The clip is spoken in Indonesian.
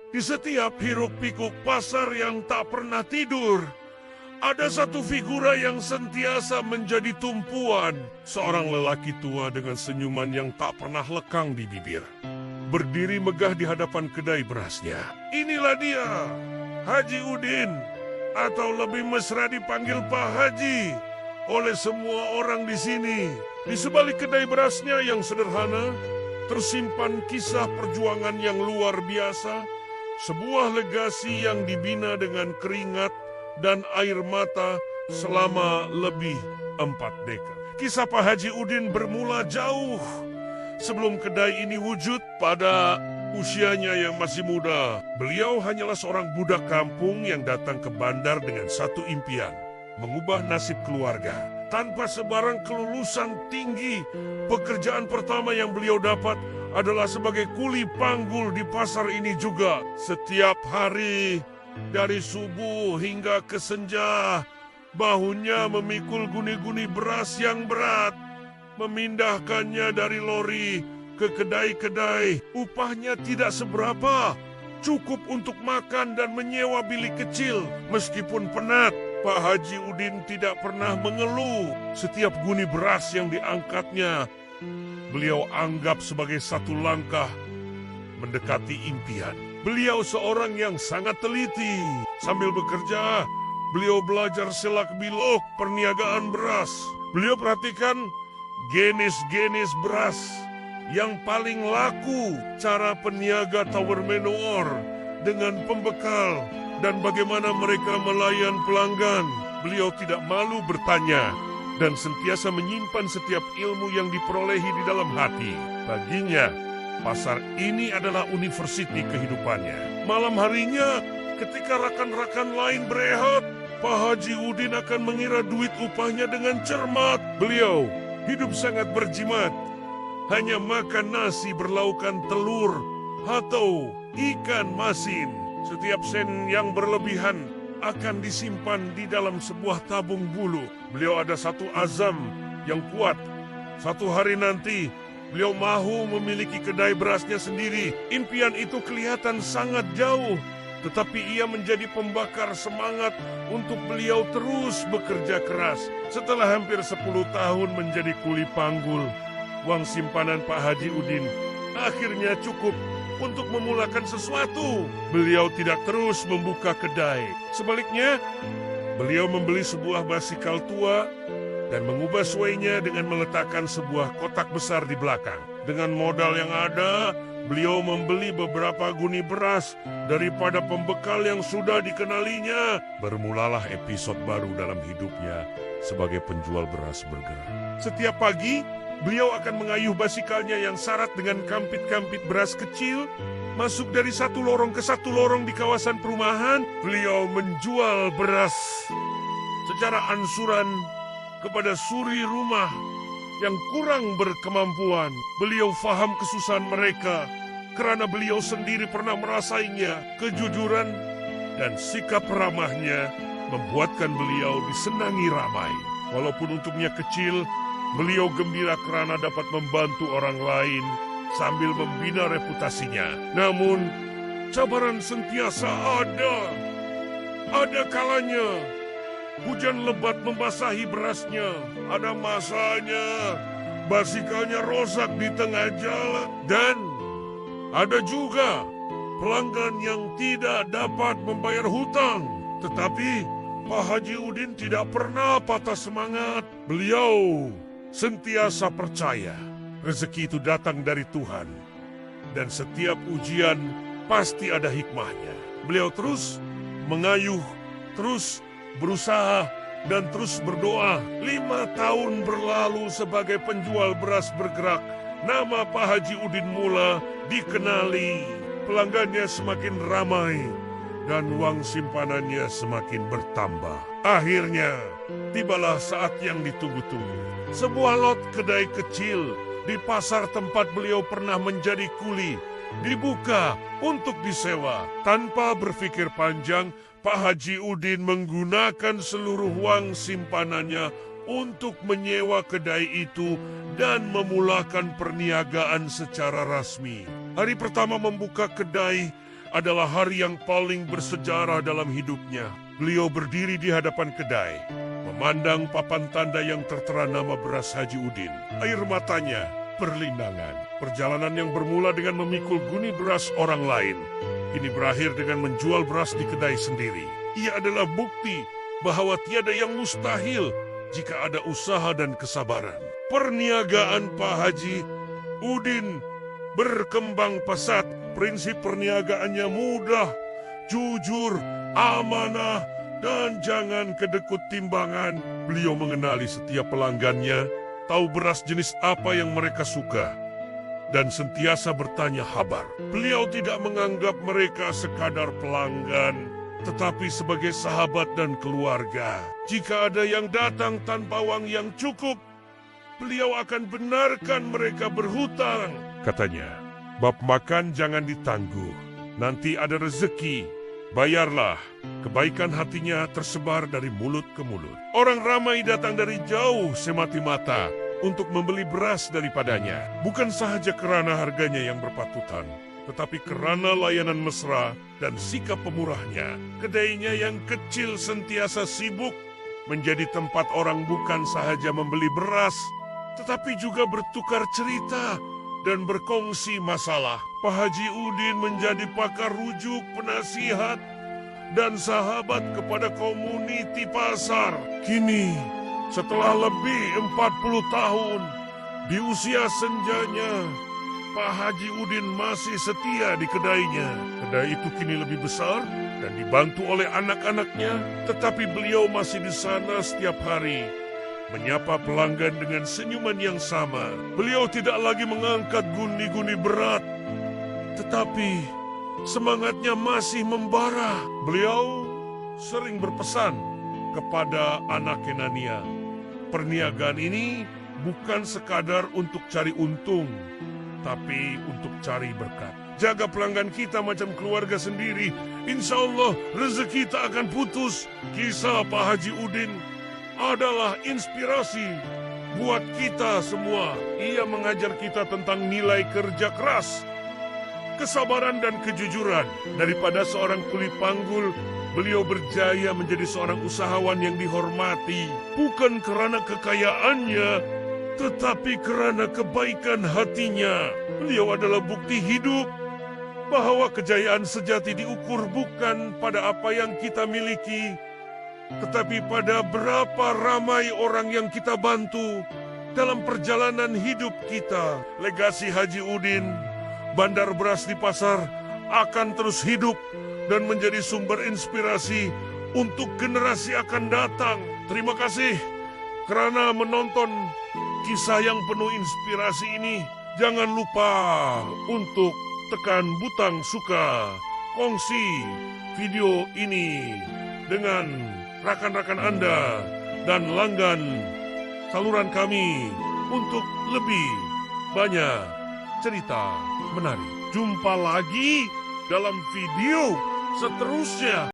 Di setiap hiruk-pikuk pasar yang tak pernah tidur, ada satu figura yang sentiasa menjadi tumpuan. Seorang lelaki tua dengan senyuman yang tak pernah lekang di bibir. Berdiri megah di hadapan kedai berasnya. Inilah dia, Haji Udin, atau lebih mesra dipanggil Pak Haji oleh semua orang di sini. Di sebalik kedai berasnya yang sederhana, tersimpan kisah perjuangan yang luar biasa, sebuah legasi yang dibina dengan keringat dan air mata selama lebih 4 dekade. Kisah Pak Haji Udin bermula jauh sebelum kedai ini wujud pada usianya yang masih muda. Beliau hanyalah seorang budak kampung yang datang ke bandar dengan satu impian, mengubah nasib keluarga. Tanpa sebarang kelulusan tinggi, pekerjaan pertama yang beliau dapat adalah sebagai kuli panggul di pasar ini juga. Setiap hari, dari subuh hingga ke senja, bahunya memikul guni-guni beras yang berat, memindahkannya dari lori ke kedai-kedai. Upahnya tidak seberapa, cukup untuk makan dan menyewa bilik kecil. Meskipun penat, Pak Haji Udin tidak pernah mengeluh. Setiap guni beras yang diangkatnya, beliau anggap sebagai satu langkah mendekati impian. Beliau seorang yang sangat teliti. Sambil bekerja, beliau belajar selak bilok perniagaan beras. Beliau perhatikan jenis-jenis beras yang paling laku, cara peniaga Tower Manowar dengan pembekal, dan bagaimana mereka melayan pelanggan. Beliau tidak malu bertanya dan sentiasa menyimpan setiap ilmu yang diperolehi di dalam hati. Baginya, pasar ini adalah universiti kehidupannya. Malam harinya, ketika rakan-rakan lain berehat, Pak Haji Udin akan mengira duit upahnya dengan cermat. Beliau hidup sangat berjimat, hanya makan nasi berlaukan telur atau ikan masin. Setiap sen yang berlebihan akan disimpan di dalam sebuah tabung bulu. Beliau ada satu azam yang kuat. Satu hari nanti, beliau mahu memiliki kedai berasnya sendiri. Impian itu kelihatan sangat jauh, tetapi ia menjadi pembakar semangat untuk beliau terus bekerja keras. Setelah hampir 10 tahun menjadi kuli panggul, uang simpanan Pak Haji Udin akhirnya cukup untuk memulakan sesuatu. Beliau tidak terus membuka kedai. Sebaliknya, beliau membeli sebuah basikal tua dan mengubah swaynya dengan meletakkan sebuah kotak besar di belakang. Dengan modal yang ada, beliau membeli beberapa guni beras daripada pembekal yang sudah dikenalinya. Bermulalah episode baru dalam hidupnya sebagai penjual beras bergerak. Setiap pagi, beliau akan mengayuh basikalnya yang syarat dengan kampit-kampit beras kecil, masuk dari satu lorong ke satu lorong di kawasan perumahan. Beliau menjual beras secara ansuran kepada suri rumah yang kurang berkemampuan. Beliau faham kesusahan mereka karena beliau sendiri pernah merasainya. Kejujuran dan sikap ramahnya membuatkan beliau disenangi ramai. Walaupun untungnya kecil, beliau gembira karena dapat membantu orang lain sambil membina reputasinya. Namun, cabaran sentiasa ada. Ada kalanya hujan lebat membasahi berasnya. Ada masanya basikalnya rosak di tengah jalan. Dan ada juga pelanggan yang tidak dapat membayar hutang. Tetapi Pak Haji Udin tidak pernah patah semangat. Beliau sentiasa percaya rezeki itu datang dari Tuhan, dan setiap ujian pasti ada hikmahnya. Beliau terus mengayuh, terus berusaha, dan terus berdoa. 5 tahun berlalu sebagai penjual beras bergerak. Nama Pak Haji Udin mula dikenali. Pelanggannya semakin ramai dan uang simpanannya semakin bertambah. Akhirnya, tibalah saat yang ditunggu-tunggu. Sebuah lot kedai kecil di pasar tempat beliau pernah menjadi kuli dibuka untuk disewa. Tanpa berpikir panjang, Pak Haji Udin menggunakan seluruh uang simpanannya untuk menyewa kedai itu dan memulakan perniagaan secara rasmi. Hari pertama membuka kedai, adalah hari yang paling bersejarah dalam hidupnya. Beliau berdiri di hadapan kedai, memandang papan tanda yang tertera nama beras Haji Udin. Air matanya berlinangan. Perjalanan yang bermula dengan memikul guni beras orang lain, kini berakhir dengan menjual beras di kedai sendiri. Ia adalah bukti bahwa tiada yang mustahil jika ada usaha dan kesabaran. Perniagaan Pak Haji Udin berkembang pesat. Prinsip perniagaannya mudah, jujur, amanah, dan jangan kedekut timbangan. Beliau mengenali setiap pelanggannya, tahu beras jenis apa yang mereka suka, dan sentiasa bertanya kabar. Beliau tidak menganggap mereka sekadar pelanggan, tetapi sebagai sahabat dan keluarga. Jika ada yang datang tanpa uang yang cukup, beliau akan benarkan mereka berhutang. Katanya, bab makan jangan ditangguh, nanti ada rezeki, bayarlah. Kebaikan hatinya tersebar dari mulut ke mulut. Orang ramai datang dari jauh semati mata untuk membeli beras daripadanya. Bukan sahaja kerana harganya yang berpatutan, tetapi kerana layanan mesra dan sikap pemurahnya. Kedainya yang kecil sentiasa sibuk menjadi tempat orang bukan sahaja membeli beras, tetapi juga bertukar cerita dan berkongsi masalah. Pak Haji Udin menjadi pakar rujuk, penasihat, dan sahabat kepada komuniti pasar. Kini, setelah lebih 40 tahun, di usia senjanya, Pak Haji Udin masih setia di kedainya. Kedai itu kini lebih besar dan dibantu oleh anak-anaknya, tetapi beliau masih di sana setiap hari, menyapa pelanggan dengan senyuman yang sama. Beliau tidak lagi mengangkat guni-guni berat, tetapi semangatnya masih membara. Beliau sering berpesan kepada anak Kenania, perniagaan ini bukan sekadar untuk cari untung, tapi untuk cari berkat. Jaga pelanggan kita macam keluarga sendiri, insya Allah rezeki tak akan putus. Kisah Pak Haji Udin adalah inspirasi buat kita semua. Ia mengajar kita tentang nilai kerja keras, kesabaran dan kejujuran. Daripada seorang kuli panggul, beliau berjaya menjadi seorang usahawan yang dihormati, bukan kerana kekayaannya, tetapi kerana kebaikan hatinya. Beliau adalah bukti hidup bahwa kejayaan sejati diukur bukan pada apa yang kita miliki, tetapi pada berapa ramai orang yang kita bantu dalam perjalanan hidup kita. Legasi Haji Udin, bandar beras di pasar, akan terus hidup dan menjadi sumber inspirasi untuk generasi akan datang. Terima kasih kerana menonton kisah yang penuh inspirasi ini. Jangan lupa untuk tekan butang suka, kongsi video ini dengan rakan-rakan Anda, dan langgan saluran kami untuk lebih banyak cerita menarik. Jumpa lagi dalam video seterusnya.